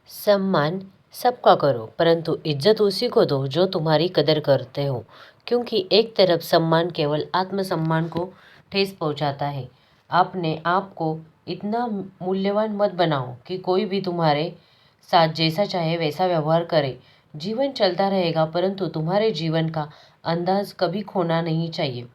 सम्मान सबका करो, परंतु इज्जत उसी को दो जो तुम्हारी कदर करते हो। क्योंकि एक तरफ सम्मान केवल आत्मसम्मान को ठेस पहुंचाता है। अपने आप को इतना मूल्यवान मत बनाओ कि कोई भी तुम्हारे साथ जैसा चाहे वैसा व्यवहार करे। जीवन चलता रहेगा, परंतु तुम्हारे जीवन का अंदाज कभी खोना नहीं चाहिए।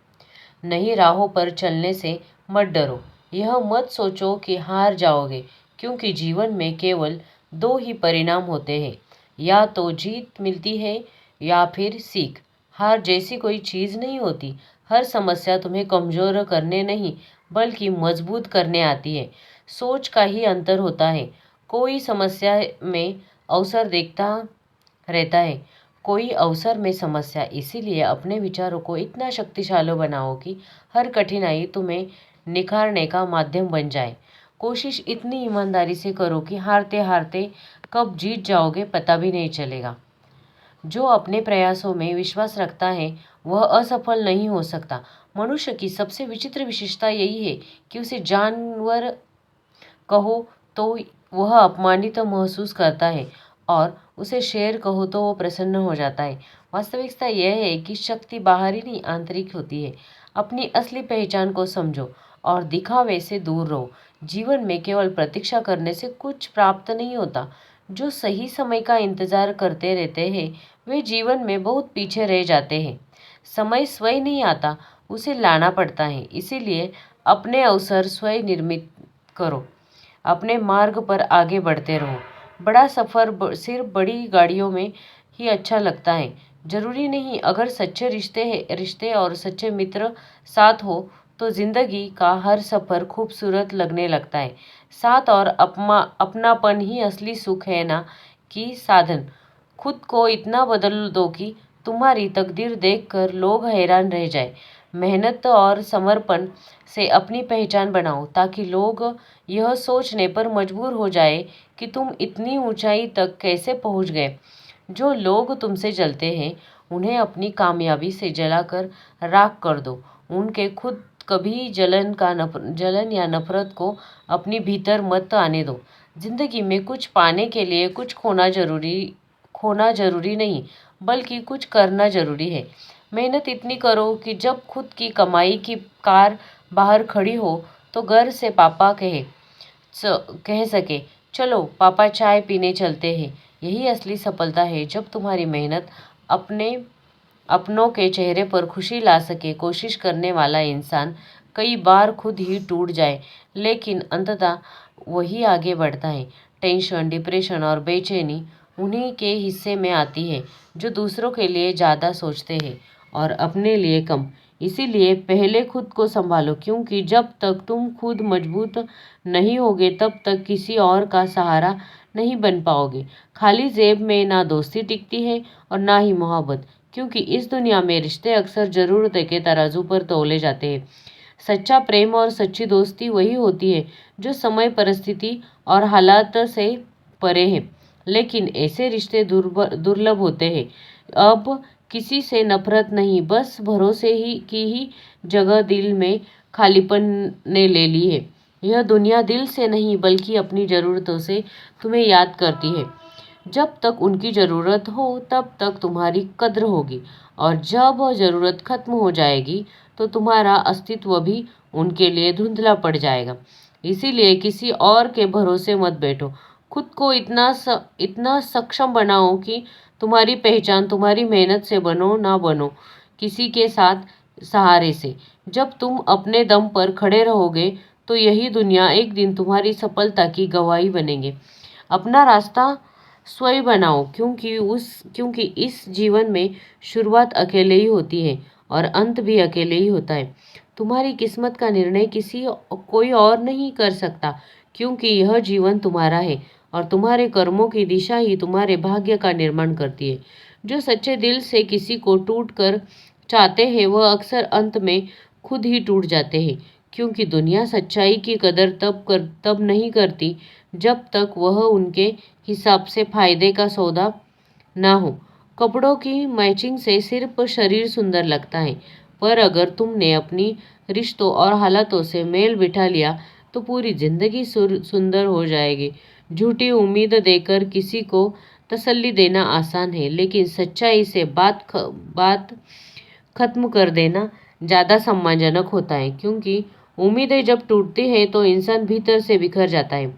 नई राहों पर चलने से मत डरो। यह मत सोचो कि हार जाओगे, क्योंकि जीवन में केवल दो ही परिणाम होते हैं, या तो जीत मिलती है या फिर सीख। हार जैसी कोई चीज़ नहीं होती। हर समस्या तुम्हें कमज़ोर करने नहीं, बल्कि मजबूत करने आती है। सोच का ही अंतर होता है। कोई समस्या में अवसर देखता रहता है, कोई अवसर में समस्या। इसीलिए अपने विचारों को इतना शक्तिशाली बनाओ कि हर कठिनाई तुम्हें निखारने का माध्यम बन जाए। कोशिश इतनी ईमानदारी से करो कि हारते हारते कब जीत जाओगे पता भी नहीं चलेगा। जो अपने प्रयासों में विश्वास रखता है वह असफल नहीं हो सकता। मनुष्य की सबसे विचित्र विशेषता यही है कि उसे जानवर कहो तो वह अपमानित महसूस करता है, और उसे शेर कहो तो वो प्रसन्न हो जाता है। वास्तविकता यह है कि शक्ति बाहरी नहीं, आंतरिक होती है। अपनी असली पहचान को समझो और दिखावे से दूर रहो। जीवन में केवल प्रतीक्षा करने से कुछ प्राप्त नहीं होता। जो सही समय का इंतजार करते रहते हैं वे जीवन में बहुत पीछे रह जाते हैं। समय स्वयं नहीं आता, उसे लाना पड़ता है। इसीलिए अपने अवसर स्वयं निर्मित करो। अपने मार्ग पर आगे बढ़ते रहो। बड़ा सफ़र सिर्फ बड़ी गाड़ियों में ही अच्छा लगता है। जरूरी नहीं। अगर सच्चे रिश्ते और सच्चे मित्र साथ हो तो जिंदगी का हर सफ़र खूबसूरत लगने लगता है। साथ और अपनापन ही असली सुख है, ना कि साधन। खुद को इतना बदल दो कि तुम्हारी तकदीर देखकर लोग हैरान रह जाए। मेहनत और समर्पण से अपनी पहचान बनाओ, ताकि लोग यह सोचने पर मजबूर हो जाए कि तुम इतनी ऊंचाई तक कैसे पहुंच गए। जो लोग तुमसे जलते हैं उन्हें अपनी कामयाबी से जलाकर राख कर दो। उनके खुद कभी जलन या नफरत को अपनी भीतर मत आने दो। जिंदगी में कुछ पाने के लिए कुछ खोना जरूरी नहीं, बल्कि कुछ करना जरूरी है। मेहनत इतनी करो कि जब खुद की कमाई की कार बाहर खड़ी हो तो घर से पापा कह सके, चलो पापा चाय पीने चलते हैं। यही असली सफलता है, जब तुम्हारी मेहनत अपनों के चेहरे पर खुशी ला सके। कोशिश करने वाला इंसान कई बार खुद ही टूट जाए, लेकिन अंततः वही आगे बढ़ता है। टेंशन, डिप्रेशन और बेचैनी उन्हीं के हिस्से में आती है जो दूसरों के लिए ज़्यादा सोचते हैं और अपने लिए कम। इसीलिए पहले खुद को संभालो, क्योंकि जब तक तुम खुद मजबूत नहीं होगे तब तक किसी और का सहारा नहीं बन पाओगे। खाली जेब में ना दोस्ती टिकती है और ना ही मोहब्बत, क्योंकि इस दुनिया में रिश्ते अक्सर जरूरत के तराजू पर तौले जाते हैं। सच्चा प्रेम और सच्ची दोस्ती वही होती है जो समय, परिस्थिति और हालात से परे है। लेकिन ऐसे रिश्ते दुर्लभ होते हैं। अब किसी से नफरत नहीं, बस भरोसे की ही जगह दिल में खालीपन ने ले ली है। यह दुनिया दिल से नहीं, बल्कि अपनी ज़रूरतों से तुम्हें याद करती है। जब तक उनकी ज़रूरत हो तब तक तुम्हारी कद्र होगी, और जब वह ज़रूरत खत्म हो जाएगी तो तुम्हारा अस्तित्व भी उनके लिए धुंधला पड़ जाएगा। इसीलिए किसी और के भरोसे मत बैठो। खुद को इतना सक्षम बनाओ कि तुम्हारी पहचान तुम्हारी मेहनत से बनो, ना बनो किसी के साथ सहारे से। जब तुम अपने दम पर खड़े रहोगे तो यही दुनिया एक दिन तुम्हारी सफलता की गवाही बनेंगे। अपना रास्ता स्वयं बनाओ, क्योंकि इस जीवन में शुरुआत अकेले ही होती है और अंत भी अकेले ही होता है। तुम्हारी किस्मत का निर्णय कोई और नहीं कर सकता, क्योंकि यह जीवन तुम्हारा है और तुम्हारे कर्मों की दिशा ही तुम्हारे भाग्य का निर्माण करती है। जो सच्चे दिल से किसी को टूट कर चाहते हैं वह अक्सर अंत में खुद ही टूट जाते हैं, क्योंकि दुनिया सच्चाई की कदर तब नहीं करती जब तक वह उनके हिसाब से फायदे का सौदा ना हो। कपड़ों की मैचिंग से सिर्फ शरीर सुंदर लगता है, पर अगर तुमने अपनी रिश्तों और हालातों से मेल बिठा लिया तो पूरी जिंदगी सुंदर हो जाएगी। झूठी उम्मीद देकर किसी को तसल्ली देना आसान है, लेकिन सच्चाई से बात खत्म कर देना ज़्यादा सम्मानजनक होता है, क्योंकि उम्मीदें जब टूटती हैं तो इंसान भीतर से बिखर जाता है।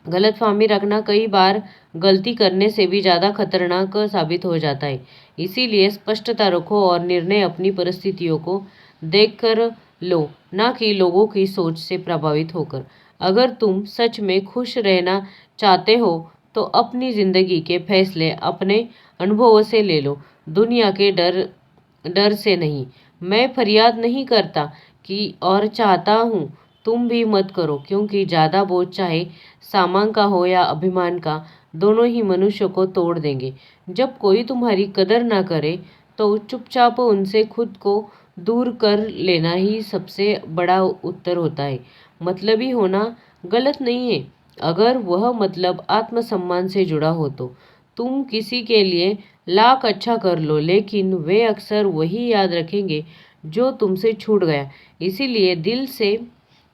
गलतफहमी रखना कई बार गलती करने से भी ज़्यादा खतरनाक साबित हो जाता है। इसीलिए स्पष्टता रखो और निर्णय अपनी परिस्थितियों को देखकर लो, ना कि लोगों की सोच से प्रभावित होकर। अगर तुम सच में खुश रहना चाहते हो तो अपनी ज़िंदगी के फैसले अपने अनुभवों से ले लो, दुनिया के डर से नहीं। मैं फरियाद नहीं करता कि और चाहता हूँ तुम भी मत करो, क्योंकि ज़्यादा बोझ चाहे सामान का हो या अभिमान का, दोनों ही मनुष्य को तोड़ देंगे। जब कोई तुम्हारी कदर ना करे तो चुपचाप उनसे खुद को दूर कर लेना ही सबसे बड़ा उत्तर होता है। मतलबी होना गलत नहीं है, अगर वह मतलब आत्मसम्मान से जुड़ा हो तो। तुम किसी के लिए लाख अच्छा कर लो, लेकिन वे अक्सर वही याद रखेंगे जो तुमसे छूट गया। इसीलिए दिल से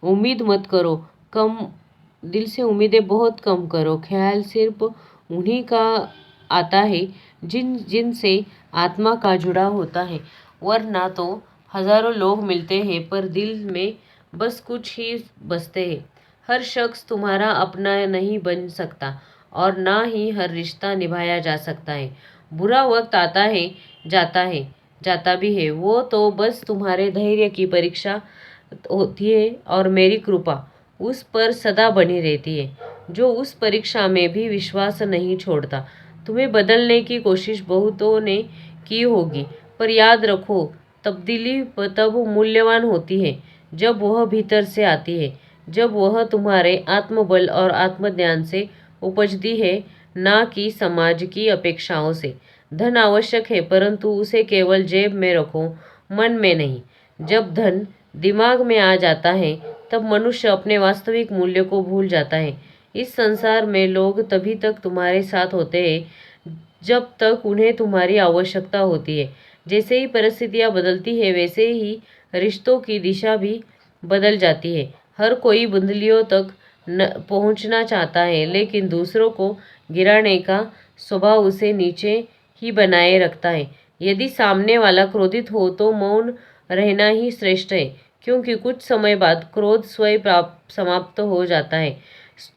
उम्मीदें बहुत कम करो। ख्याल सिर्फ उन्हीं का आता है जिनसे आत्मा का जुड़ा होता है, वरना तो हजारों लोग मिलते हैं पर दिल में बस कुछ ही बसते हैं। हर शख्स तुम्हारा अपना नहीं बन सकता और ना ही हर रिश्ता निभाया जा सकता है। बुरा वक्त आता है, जाता भी है, वो तो बस तुम्हारे धैर्य की परीक्षा होती है और मेरी कृपा उस पर सदा बनी रहती है, जो उस परीक्षा में भी विश्वास नहीं छोड़ता। तुम्हें बदलने की कोशिश बहुतों ने की होगी, पर याद रखो, तब्दीली तब मूल्यवान होती है जब वह भीतर से आती है, जब वह तुम्हारे आत्मबल और आत्मज्ञान से उपजती है, ना कि समाज की अपेक्षाओं से। धन आवश्यक है, परंतु उसे केवल जेब में रखो, मन में नहीं। जब धन दिमाग में आ जाता है तब मनुष्य अपने वास्तविक मूल्य को भूल जाता है। इस संसार में लोग तभी तक तुम्हारे साथ होते हैं जब तक उन्हें तुम्हारी आवश्यकता होती है। जैसे ही परिस्थितियां बदलती है, वैसे ही रिश्तों की दिशा भी बदल जाती है। हर कोई बुंदलियों तक पहुंचना चाहता है, लेकिन दूसरों को गिराने का स्वभाव उसे नीचे ही बनाए रखता है। यदि सामने वाला क्रोधित हो तो मौन रहना ही श्रेष्ठ है, क्योंकि कुछ समय बाद क्रोध स्वयं समाप्त हो जाता है।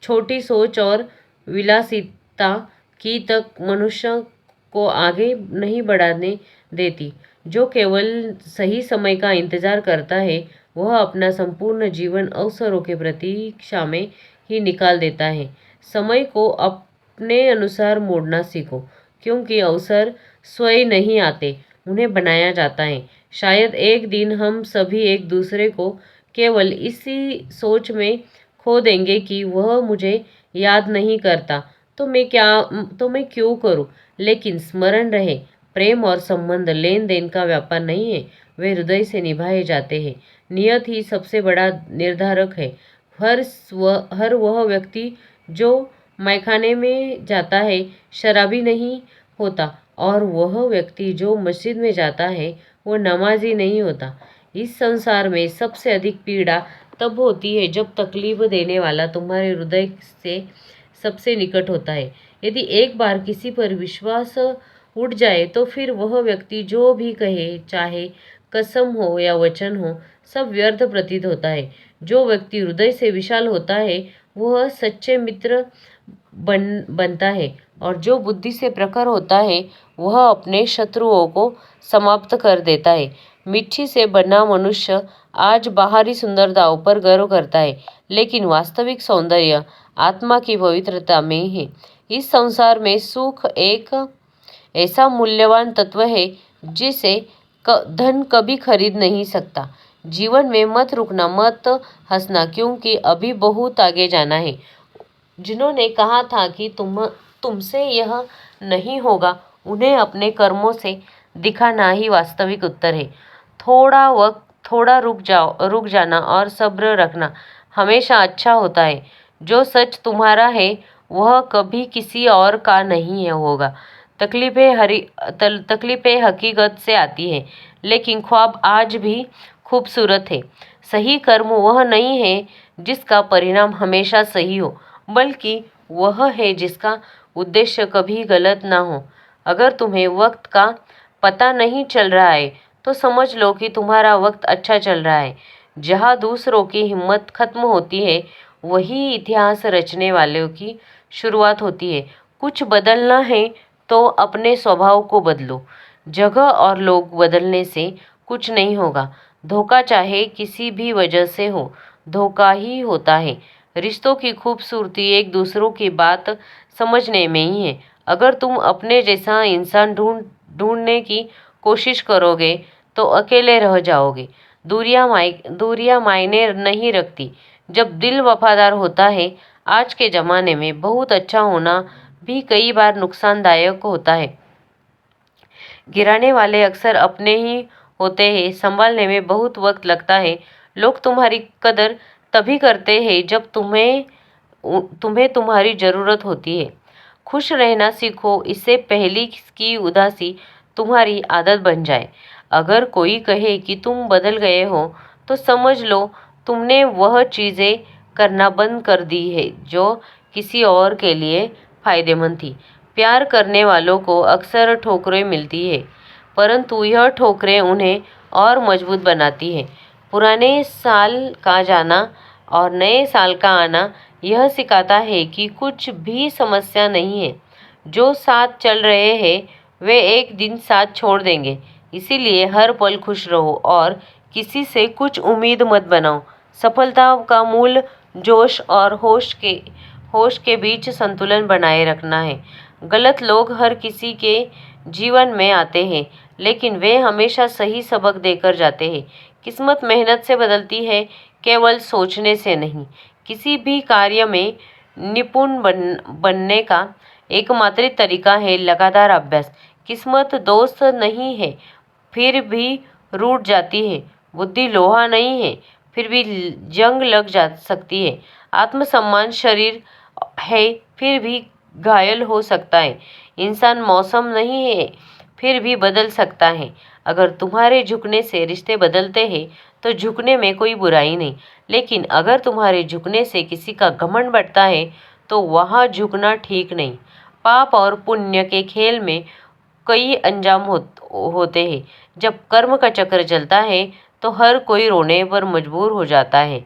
छोटी सोच और विलासिता की तक मनुष्य को आगे नहीं बढ़ाने देती। जो केवल सही समय का इंतजार करता है, वह अपना संपूर्ण जीवन अवसरों के प्रतीक्षा में ही निकाल देता है। समय को अपने अनुसार मोड़ना सीखो, क्योंकि अवसर स्वयं नहीं आते, उन्हें बनाया जाता है। शायद एक दिन हम सभी एक दूसरे को केवल इसी सोच में खो देंगे कि वह मुझे याद नहीं करता तो मैं क्यों करूं। लेकिन स्मरण रहे, प्रेम और संबंध लेन देन का व्यापार नहीं है, वे हृदय से निभाए जाते हैं। नियत ही सबसे बड़ा निर्धारक है। हर वह व्यक्ति जो मैखाने में जाता है शराबी नहीं होता, और वह व्यक्ति जो मस्जिद में जाता है वो नमाजी नहीं होता। इस संसार में सबसे अधिक पीड़ा तब होती है जब तकलीफ देने वाला तुम्हारे हृदय से सबसे निकट होता है। यदि एक बार किसी पर विश्वास उठ जाए तो फिर वह व्यक्ति जो भी कहे, चाहे कसम हो या वचन हो, सब व्यर्थ प्रतीत होता है। जो व्यक्ति हृदय से विशाल होता है वह सच्चे मित्र बनता है, और जो बुद्धि से प्रखर होता है वह अपने शत्रुओं को समाप्त कर देता है। मिट्टी से बना मनुष्य आज बाहरी सुंदरताओं पर गर्व करता है, लेकिन वास्तविक सौंदर्य आत्मा की पवित्रता में है। इस संसार में सुख एक ऐसा मूल्यवान तत्व है जिसे धन कभी खरीद नहीं सकता। जीवन में मत रुकना, मत हंसना, क्योंकि अभी बहुत आगे जाना है। जिन्होंने कहा था कि तुमसे यह नहीं होगा, उन्हें अपने कर्मों से दिखाना ही वास्तविक उत्तर है। थोड़ा रुक जाना और सब्र रखना हमेशा अच्छा होता है। जो सच तुम्हारा है वह कभी किसी और का नहीं होगा। तकलीफें हकीकत से आती है, लेकिन ख्वाब आज भी खूबसूरत है। सही कर्म वह नहीं है जिसका परिणाम हमेशा सही हो, बल्कि वह है जिसका उद्देश्य कभी गलत ना हो। अगर तुम्हें वक्त का पता नहीं चल रहा है तो समझ लो कि तुम्हारा वक्त अच्छा चल रहा है। जहाँ दूसरों की हिम्मत खत्म होती है, वही इतिहास रचने वालों की शुरुआत होती है। कुछ बदलना है तो अपने स्वभाव को बदलो। जगह और लोग बदलने से कुछ नहीं होगा। धोखा चाहे किसी भी वजह से हो, धोखा ही होता है। रिश्तों की खूबसूरती एक दूसरों की बात समझने में ही है। अगर तुम अपने जैसा इंसान ढूंढने की कोशिश करोगे तो अकेले रह जाओगे। दूरियां मायने नहीं रखती जब दिल वफादार होता है। आज के ज़माने में बहुत अच्छा होना भी कई बार नुकसानदायक होता है। गिराने वाले अक्सर अपने ही होते हैं। संभालने में बहुत वक्त लगता है। लोग तुम्हारी कदर तभी करते हैं जब तुम्हें तुम्हारी ज़रूरत होती है। खुश रहना सीखो, इससे पहले की उदासी तुम्हारी आदत बन जाए। अगर कोई कहे कि तुम बदल गए हो तो समझ लो तुमने वह चीज़ें करना बंद कर दी है जो किसी और के लिए फायदेमंद थी। प्यार करने वालों को अक्सर ठोकरें मिलती है, परंतु यह ठोकरें उन्हें और मजबूत बनाती है। पुराने साल का जाना और नए साल का आना यह सिखाता है कि कुछ भी समस्या नहीं है। जो साथ चल रहे हैं वे एक दिन साथ छोड़ देंगे। इसीलिए हर पल खुश रहो और किसी से कुछ उम्मीद मत बनाओ। सफलता का मूल जोश और होश के बीच संतुलन बनाए रखना है। गलत लोग हर किसी के जीवन में आते हैं, लेकिन वे हमेशा सही सबक देकर जाते हैं। किस्मत मेहनत से बदलती है, केवल सोचने से नहीं। किसी भी कार्य में निपुण बनने का एकमात्र तरीका है लगातार अभ्यास। किस्मत दोस्त नहीं है, फिर भी रूठ जाती है। बुद्धि लोहा नहीं है, फिर भी जंग लग जा सकती है। आत्मसम्मान शरीर है, फिर भी घायल हो सकता है। इंसान मौसम नहीं है, फिर भी बदल सकता है। अगर तुम्हारे झुकने से रिश्ते बदलते हैं तो झुकने में कोई बुराई नहीं, लेकिन अगर तुम्हारे झुकने से किसी का घमंड बढ़ता है तो वहाँ झुकना ठीक नहीं। पाप और पुण्य के खेल में कई अंजाम होते हैं। जब कर्म का चक्र चलता है तो हर कोई रोने पर मजबूर हो जाता है।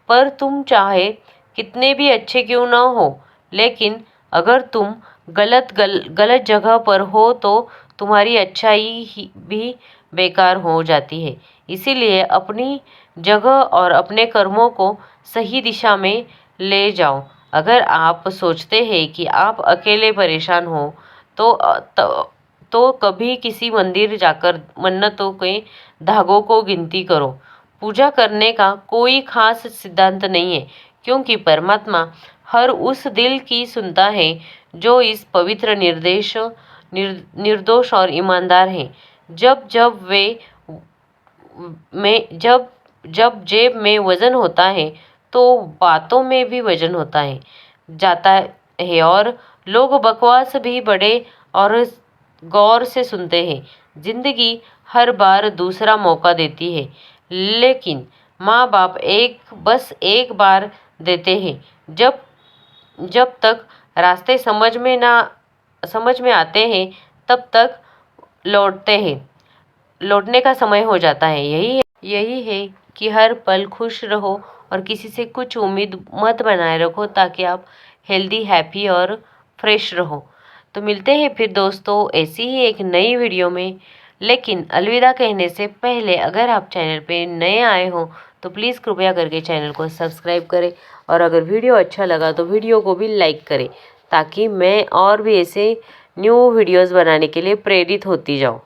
पर तुम चाहे कितने भी अच्छे क्यों ना हो, लेकिन अगर तुम गलत जगह पर हो तो तुम्हारी अच्छाई भी बेकार हो जाती है। इसीलिए अपनी जगह और अपने कर्मों को सही दिशा में ले जाओ। अगर आप सोचते हैं कि आप अकेले परेशान हो तो कभी किसी मंदिर जाकर मन्नतों के धागों को गिनती करो। पूजा करने का कोई खास सिद्धांत नहीं है, क्योंकि परमात्मा हर उस दिल की सुनता है जो इस पवित्र निर्दोष और ईमानदार है। जब जब वे में जब जेब में वजन होता है तो बातों में भी वजन होता है जाता है, और लोग बकवास भी बड़े और गौर से सुनते हैं। जिंदगी हर बार दूसरा मौका देती है, लेकिन माँ बाप बस एक बार देते हैं। जब जब तक रास्ते समझ में आते हैं तब तक लौटने का समय हो जाता है। यही है कि हर पल खुश रहो और किसी से कुछ उम्मीद मत बनाए रखो, ताकि आप हेल्दी, हैप्पी और फ्रेश रहो। तो मिलते हैं फिर दोस्तों ऐसी ही एक नई वीडियो में। लेकिन अलविदा कहने से पहले अगर आप चैनल पे नए आए हो तो प्लीज़ कृपया करके चैनल को सब्सक्राइब करें, और अगर वीडियो अच्छा लगा तो वीडियो को भी लाइक करें, ताकि मैं और भी ऐसे न्यू वीडियोस बनाने के लिए प्रेरित होती जाऊँ।